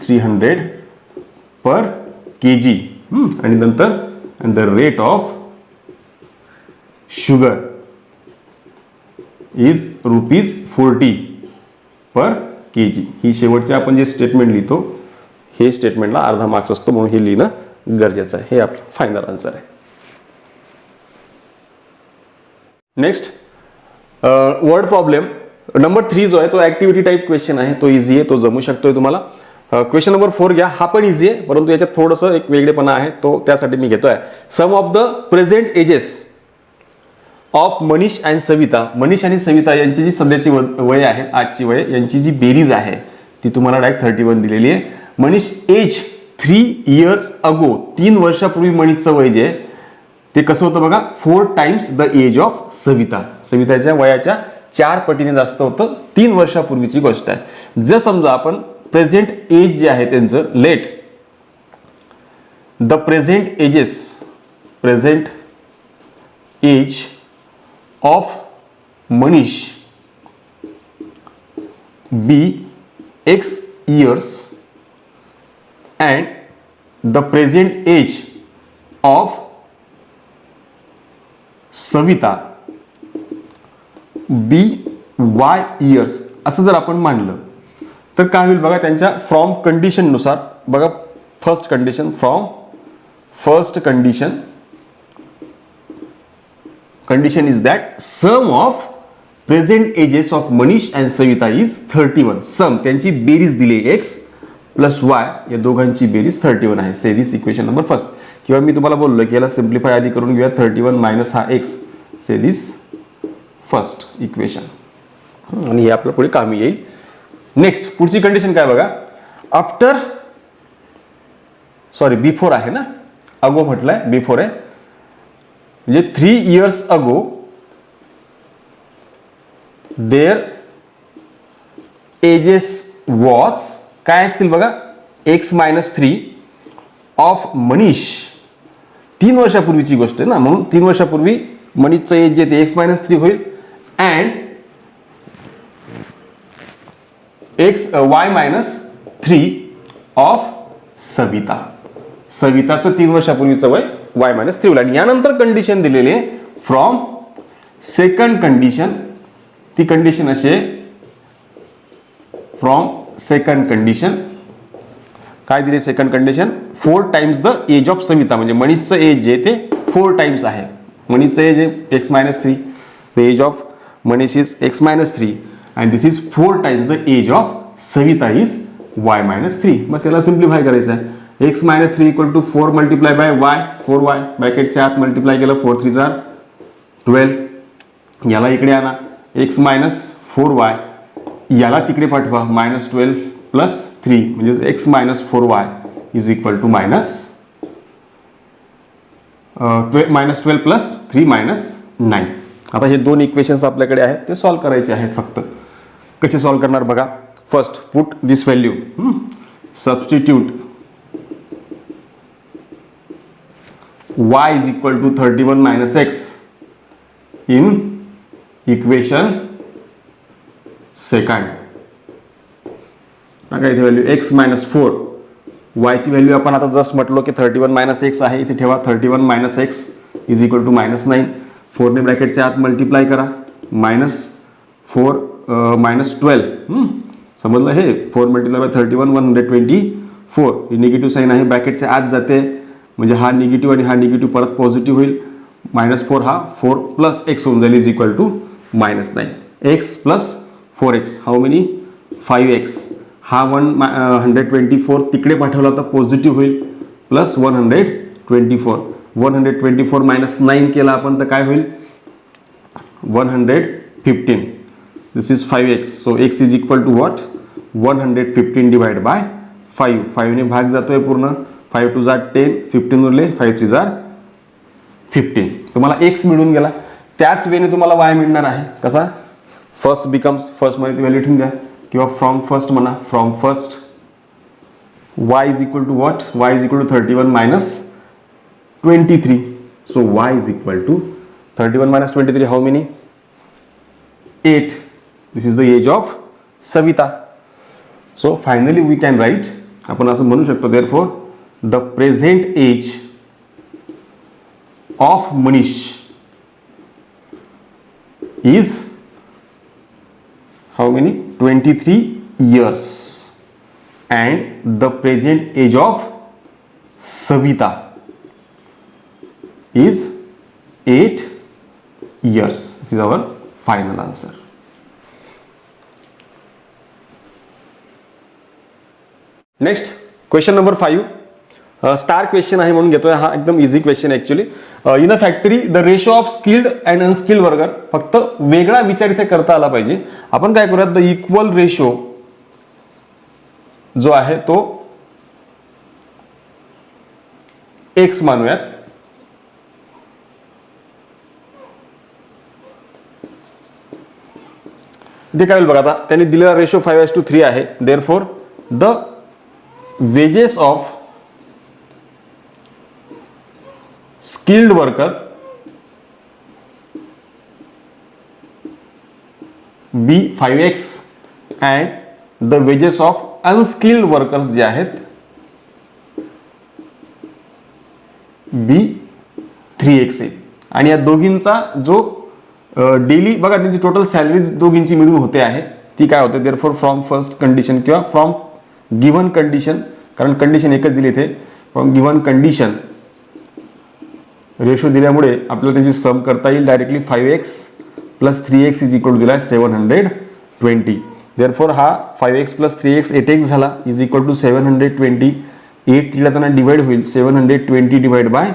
₹300 per kg. आणि नंतर the rate of sugar is ₹40 per kg. ही शेवटचे आपण जे स्टेटमेंट लिहितो, हे स्टेटमेंटला अर्धा मार्क्स असतो, म्हणून हे लिहिणं गरजेचं आहे. हे आपलं फायनल आन्सर आहे. नेक्स्ट वर्ड प्रॉब्लेम नंबर 3 जो आहे तो ऍक्टिव्हिटी टाइप क्वेश्चन आहे. तो इझी आहे, तो जमू शकतोय तुम्हाला. क्वेश्चन नंबर 4 घ्या. हा पण इझी आहे, परंतु याच्यात थोडंसं एक वेगळेपणा आहे, तो त्यासाठी मी घेतोय. Sum of the present ages of Manish and Savita. Manish आणि सविता यांची जी सध्याची वय आहे, आजची वय, यांची जी बेरीज आहे ती तुम्हाला डायरेक्ट 31 दिलेली आहे. मनीष एज 3 years अगो, 3 वर्षापूर्वी मनीषचं वय जे आहे ते कसं होतं बघा, 4 times the age of Savita. सविताच्या वयाच्या 4 पटीने जास्त होतं. 3 वर्षापूर्वीची गोष्ट आहे. जर समजा आपण प्रेझेंट एज जे आहे त्यांचं let the present age of Manish be X years and the present age of Savita be Y years असं जर आपण मानलं तर काय होईल बघा. त्यांच्या फ्रॉम कंडिशन नुसार बघा, first condition is that sum of present ages of Manish and Savita is 31. Sum त्यांची बेरीज दिली एक्स प्लस वाय, या दोघांची बेरीज 31 आहे. से दिस इक्वेशन नंबर फर्स्ट. किंवा मी तुम्हाला बोललो की याला सिम्प्लिफाय आधी करून घेऊया. 31 मायनस हा एक्स, से दिस फर्स्ट इक्वेशन. आणि हे आपल्या पुढे कामी येईल. नेक्स्ट पुढची कंडिशन काय बघा. बिफोर आहे ना, अगो म्हटलंय, बिफोर आहे म्हणजे 3 years अगो देअर एजेस वॉज काय असतील बघा, एक्स मायनस 3 ऑफ मनीष. 3 वर्षापूर्वीची गोष्ट आहे ना, म्हणून 3 वर्षापूर्वी मनीषचं एज जे ते एक्स मायनस 3 होईल. And x y minus 3 of Savita. सविताचं 3 वर्षापूर्वीचं वय वाय मायनस 3 होईल. आणि यानंतर कंडिशन दिलेली आहे फ्रॉम सेकंड कंडिशन. ती कंडिशन अशी आहे, फ्रॉम सेकंड कंडिशन काय दिली. Second condition 4 times the age of Savita. म्हणजे मनीषचं एज जे ते 4 times आहे. मनीषचं एज आहे X minus 3, the age of Manish is X minus 3 and this is 4 times the age of Savita is Y minus 3. बस याला सिम्प्लिफाय करायचं आहे. X minus 3 equal to 4 multiply bye Y, 4y ब्रॅकेटच्या आत मल्टिप्लाय केलं, 4 3 जार 12. याला इकडे आणा, एक्स मायनस 4y याला तिकडे पाठवा, मायनस 12 प्लस 3 म्हणजे X minus 4y is equal to minus 12 plus 3 minus 9. आता हे 2 इक्वेशन्स आपल्याकडे आहेत, ते सॉल्व्ह करायचे आहेत. फक्त कसे सॉल्व्ह करणार बघा. First put this value, substitute y is equal to 31 minus x in equation second. काय इथे व्हॅल्यू x minus 4, y ची व्हॅल्यू आपण आता जस्ट म्हटलो की 31 minus x आहे, इथे ठेवा. 31 minus x is equal to minus 9. 4 ने ब्रॅकेटच्या आत मल्टिप्लाय करा, मायनस 4 मायनस 12. समजलं हे. 4 मल्टिप्लाय बाय 31 124. ही निगेटिव्ह साईन आहे, ब्रॅकेटच्या आत जाते म्हणजे हा निगेटिव्ह आणि हा निगेटिव्ह परत पॉझिटिव्ह होईल. मायनस 4 हा 4 प्लस एक्स होऊन जाईल is equal to minus 9. X plus 4x how many 5x. हा 124 तिकडे पाठवला तर पॉझिटिव्ह होईल, प्लस 124. 124 मायनस 9 केला आपण तर काय होईल 115. This is 5x. So x is equal to what 115 divide by 5. 5 ने भाग जातोय पूर्ण. 5 2 जार 10, 15 उरले, 5 3 जार 15. तुम्हाला x मिळून गेला. त्याच वेळी तुम्हाला y मिळणार आहे. कसा. फर्स्ट बिकम्स, फर्स्ट मध्ये ती व्हॅल्यू ठेवून द्या किंवा फ्रॉम फर्स्ट म्हणा. From first y is equal to what, y is equal to 31 minus 23. So y is equal to 31 minus 23 how many 8. This is the age of Savita. So finally we can write, आपण असं म्हणू शकतो therefore the present age of Manish is how many 23 years and the present age of Savita is 8 years. This is our final answer. Next question number 5. Star question आहे म्हणून घेतोय हा. एकदम easy question actually. In a factory the ratio of skilled and unskilled worker. फक्त वेगळा विचार इथे करता आला पाहिजे. आपण काय करूयात, द इक्वल रेशो जो आहे तो एक्स मानूयात. ते काय होईल बघा. आता त्यांनी दिलेला रेशो 5:3 आहे. Therefore the wedges of skilled worker bee 5x and the wedges of unskilled workers जे आहेत बी 3x आहे. आणि या दोघींचा जो डेली बघा त्यांची टोटल सॅलरी दोघींची मिळून होते आहे ती काय होते देअरफॉर फ्रॉम फर्स्ट कंडिशन किंवा फ्रॉम गिव्हन कंडिशन, कारण कंडिशन एकच दिली इथे, फ्रॉम गिव्हन कंडिशन रेशो दिल्यामुळे आपल्याला त्यांची सम करता येईल directly. 5x plus 3x is equal to दिला 720. देअरफॉर हा 5x प्लस 3x 8x झाला इज इक्वल टू 720. 8 दिला त्यांना डिवाइड होईल 720 divide by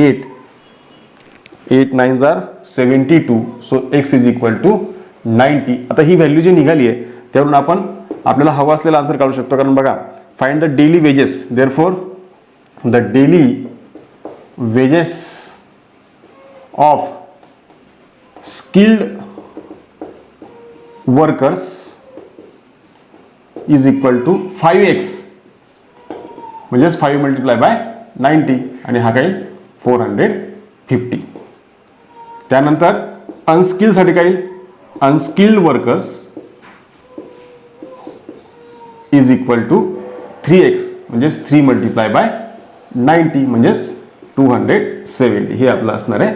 8. 8 9s are 72. So x is equal to 90. आता ही व्हॅल्यू जी निघाली आहे त्यावरून आपण आपल्याला हवा असलेला आन्सर काढू शकतो. कारण बघा find the daily wages, therefore the daily wages of skilled workers is equal to 5x म्हणजेच 5 मल्टिप्लाय बाय 90 आणि हा काही 450. त्यानंतर अनस्किल्ड साठी काही unskilled workers is equal to 3x म्हणजेच 3 मल्टिप्लाय बाय 90 म्हणजेच 270. हे आपलं असणार आहे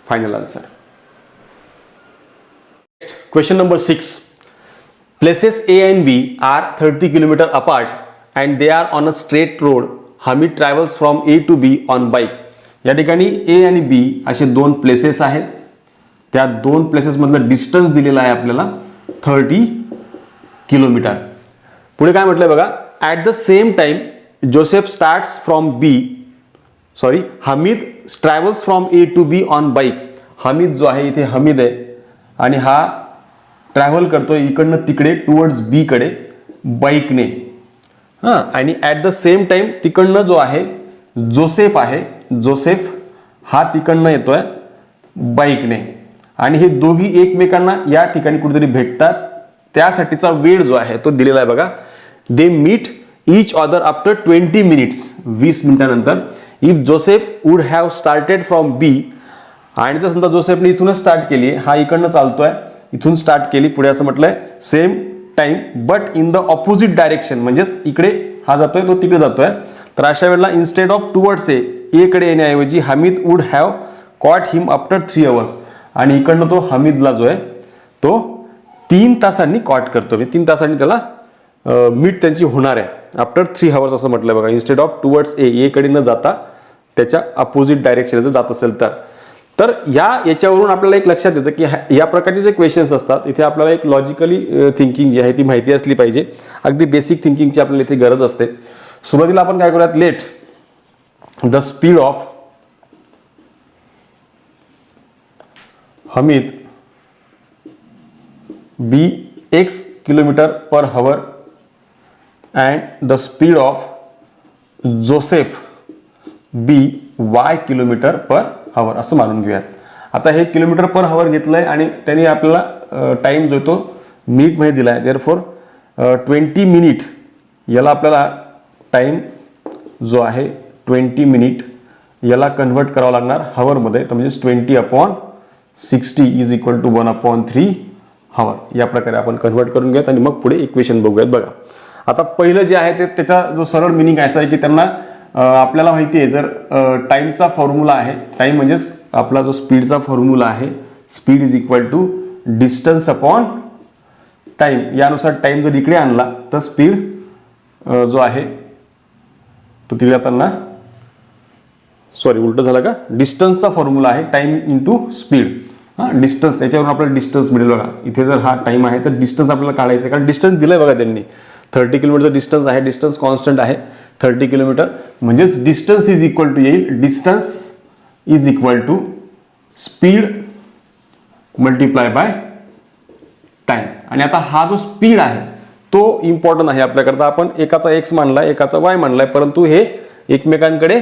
final answer. Question number 6. Places A and B are 30 km apart and they are on a straight road. Hamid travels from A to B on bike. या ठिकाणी A आणि B असे दोन प्लेसेस आहेत. त्या दोन प्लेसेस मधलं डिस्टन्स दिलेला आहे आपल्याला 30 किलोमीटर. पुढे काय म्हटलंय बघा, at the same time Joseph starts from Hamid travels from A to B on bike. Hamid जो आहे इथे हमीद आहे आणि हा ट्रॅव्हल करतोय इकडनं तिकडे टुवर्ड्स बी कडे बाईकने. हां, आणि ॲट द सेम टाइम तिकडनं जो आहे जोसेफ आहे, जोसेफ हा तिकडनं येतोय बाईकने आणि हे दोघी एकमेकांना या ठिकाणी कुठेतरी भेटतात. त्यासाठीचा वेळ जो आहे तो दिलेला आहे बघा. They meet each other after 20 minutes, 20 मिनिटानंतर. If Joseph would have started from B, आणि जर समजा जोसेफने इथूनच स्टार्ट केली, हा इकडनं चालतोय, इथून स्टार्ट केली, पुढे असं म्हटलंय same time but in the opposite direction, म्हणजेच इकडे हा जातोय तो तिकडे जातोय. तर अशा वेळेला इन्स्टेड ऑफ टुवर्ड्स ए कडे येण्याऐवजी Hamid would have caught him after 3 hours, आणि इकडनं तो हमीदला जो आहे तो 3 तासांनी कॉट करतो. 3 तासांनी त्याला मीट त्यांची होणार आहे आफ्टर 3 hours असं म्हटलंय बघा. इन्स्टेड ऑफ टुवर्ड्स ए कडे न जाता त्याच्या अपोजिट डायरेक्शन जर जात असेल तर याच्यावरून आपल्याला एक लक्षात येतं की या प्रकारचे जे क्वेश्चन्स असतात इथे आपल्याला एक लॉजिकली थिंकिंग जी आहे ती माहिती असली पाहिजे. अगदी बेसिक थिंकिंगची आपल्याला इथे गरज असते. सुरुवातीला आपण काय करूयात, let the speed of Hamid be x km/h and the speed of Joseph be y km/h असं मानून घेऊयात. आता हे km/h घेतलंय आणि त्यांनी आपल्याला टाइम जो तो मिनिट मध्ये दिलाय. देअरफॉर 20 मिनिट याला आपल्याला टाइम जो आहे 20 मिनिट याला कन्वर्ट करावं लागणार हवर मध्ये, तर म्हणजे 20/60 इज इक्वल टू 1/3 हवर. या प्रकारे आपण कन्वर्ट करून घेऊयात आणि मग पुढे इक्वेशन बघूयात. बघा आता पहिलं जे आहे ते त्याचा जो सरळ मिनिंग असा आहे की त्यांना आपल्याला माहिती आहे जर टाइमचा फॉर्म्युला आहे, टाइम म्हणजेच आपला जो स्पीडचा फॉर्म्युला आहे, speed is equal to distance upon time. यानुसार टाइम जर इकडे आणला तर स्पीड जो आहे तो तिकडे जाताना उलट झालं का, डिस्टन्सचा फॉर्म्युला आहे टाइम इंटू स्पीड. डिस्टन्स त्याच्यावरून आपल्याला डिस्टन्स मिळेल बघा. इथे जर हा टाइम आहे तर डिस्टन्स आपल्याला काढायचं आहे कारण डिस्टन्स दिलंय बघा त्यांनी 30 किलोमीटरचा डिस्टन्स आहे. डिस्टन्स कॉन्स्टंट आहे 30 किलोमीटर, म्हणजेच डिस्टन्स इज इक्वल टू येईल distance is equal to speed multiply by time. आणि आता हा जो स्पीड आहे तो इम्पॉर्टंट आहे आपल्याकरता. आपण एकाचा एक्स मानलाय एकाचा वाय मानलाय, परंतु हे एकमेकांकडे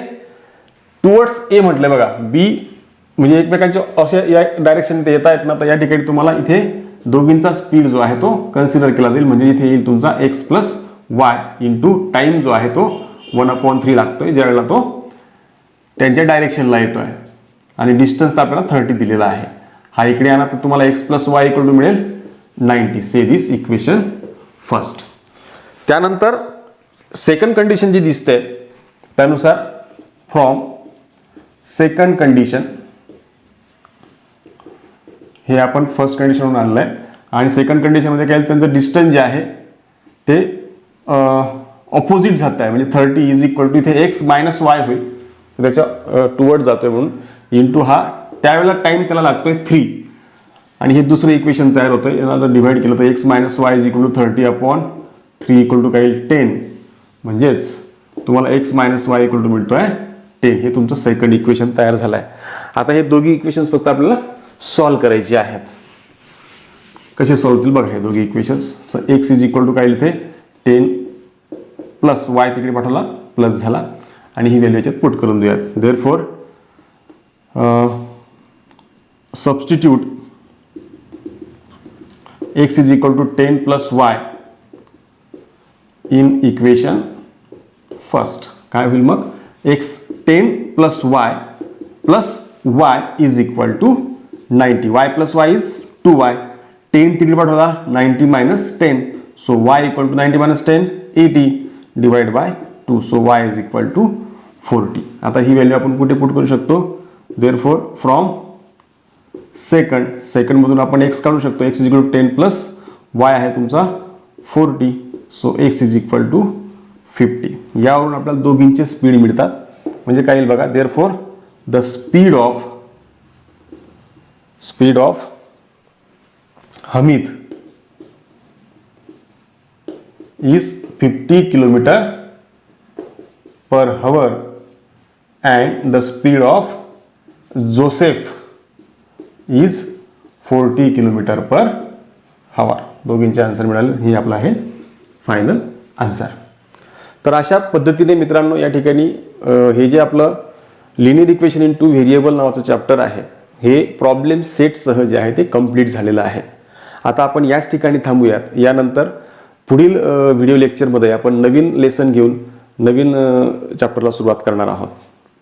टुवर्ड्स ए म्हटलंय बघा. बी म्हणजे एकमेकांच्या अशा या डायरेक्शन येता येत ना, तर या ठिकाणी तुम्हाला इथे दोघींचा स्पीड जो आहे तो कन्सिडर केला जाईल. म्हणजे इथे येईल तुमचा x plus y into time जो आहे तो 1/3 लागतोय ज्यावेळेला तो त्यांच्या डायरेक्शनला येतो आहे आणि डिस्टन्स तर आपल्याला 30 दिलेला आहे. हा इकडे आणा तर तुम्हाला x + y = मिळेल 90. से दिस इक्वेशन फर्स्ट. त्यानंतर सेकंड कंडिशन जी दिसते त्यानुसार फ्रॉम सेकंड कंडिशन हे आपण फर्स्ट कंडिशनवरून आणलं आहे आणि सेकंड कंडिशनमध्ये काय त्यांचं डिस्टन्स जे आहे ते ऑपोजिट जात आहे म्हणजे 30 = इथे x - y होईल त्याच्या टुवर्ड जातोय म्हणून इंटू हा त्यावेळेला टाइम त्याला लागतोय 3 आणि हे दुसरं इक्वेशन तयार होतं. याला जर डिवाइड केलं तर x - y = 30/3 = काय 10 म्हणजेच तुम्हाला x - y = मिळतोय 10. हे तुमचं सेकंड इक्वेशन तयार झालं आहे. आता हे दोघी इक्वेशन्स फक्त आपल्याला सॉल्व्ह करायचे आहेत. कसे सॉल्व्ह होतील बघा हे दोघी इक्वेशन्स. x = काय इथे 10 प्लस y तिकडे पाठवला प्लस झाला आणि ही व्हॅल्यू याच्यात पुट करून देऊयात. Therefore substitute x = 10 + y in equation first. काय होईल मग x 10 + y + y = 90. y + y is 2y. 10 तिकडे पाठवला 90 - 10. So y = 90 - 10 80 divide by 2. So y = 40. आता ही व्हॅल्यू आपण कुठे पुट करू शकतो. देअरफॉर फ्रॉम सेकंड मधून आपण x काढू शकतो. x = 10 + y आहे तुमचा 40. So x = 50. यावरून आपल्याला दोघींचे स्पीड मिळतात. म्हणजे काय येईल बघा. Therefore the speed of Hamid is 50 km/h and the speed of Joseph is 40 km/h. दोघींचे आन्सर मिळाले. हे आपला आहे फायनल आन्सर. तर अशा पद्धतीने मित्रांनो या ठिकाणी हे जे आपलं लिनियर इक्वेशन इन 2 व्हेरिएबल नावाचं चॅप्टर आहे हे प्रॉब्लेम सेटसह जे आहे ते कंप्लीट झालेलं आहे. आता आपण याच ठिकाणी थांबूयात. यानंतर पुढील व्हिडिओ लेक्चरमध्ये आपण नवीन लेसन घेऊन नवीन चॅप्टरला सुरुवात करणार आहोत.